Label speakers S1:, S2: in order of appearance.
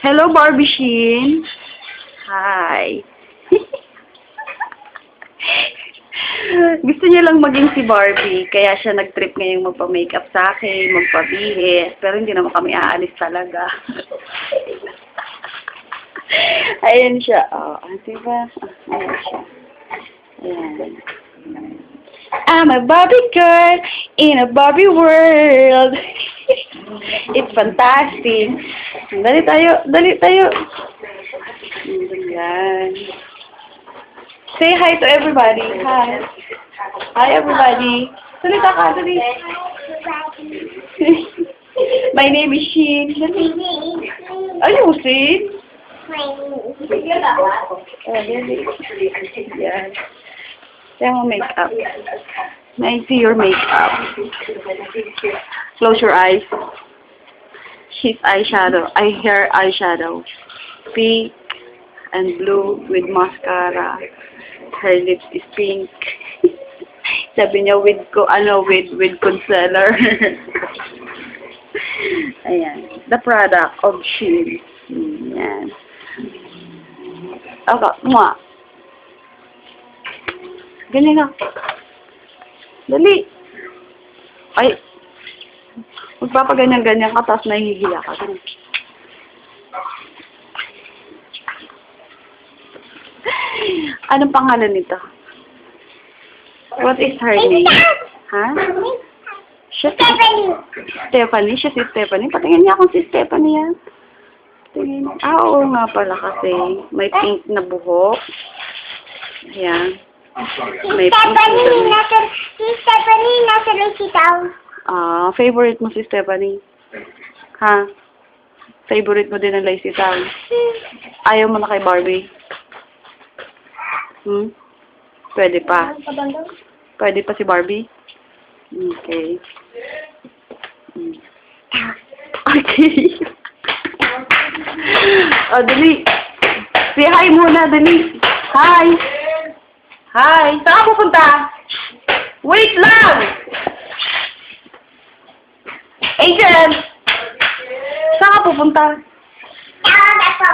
S1: Hello, Barbie Sheen. Hi. Gusto niya lang maging si Barbie, kaya siya nag-trip ngayong magpa-makeup sa akin, magpabihis, pero hindi naman kami aalis talaga. Ayan siya. Oh, diba? Ayan siya. Ayan. I'm a Barbie girl in a Barbie world. It's fantastic. Dali tayo, dali tayo. Ayan. Say hi to everybody. Hi. Hi, everybody. Salita ka, dali. My name is Sheen. Ayusin. Yan. Kaya mo makeup. May I see your makeup. Close your eyes. She's eyeshadow. Hair eyeshadow. Pink and blue with mascara. Her lips is pink. Sabi niya with concealer. Ayan. The product of Shein. Ayan. Okay. Mwah. Ganyan na. Dali. Ay. Magpapaganyan-ganyan ka, tapos nahihiya ka. Ganyan. Anong pangalan nito? What is her name? Ha?
S2: Stephanie.
S1: Stephanie? Siya si Stephanie? Patingin niya kung si Stephanie yan. Patingin. Oo nga pala kasi. May pink na buhok. Ayan. May pink na
S2: Si Stephanie nasa Lusitaw.
S1: favorite mo si Stephanie? Ha? Favorite mo din ang Lazy Town? Ayaw mo na kay Barbie? Pwede pa. Pwede pa si Barbie? Okay. Okay. Dali. Say hi muna, dali. Hi. Hi. Saan ka pupunta? Wait lang! Angel! Saan ka pupunta?
S2: Tawag ako.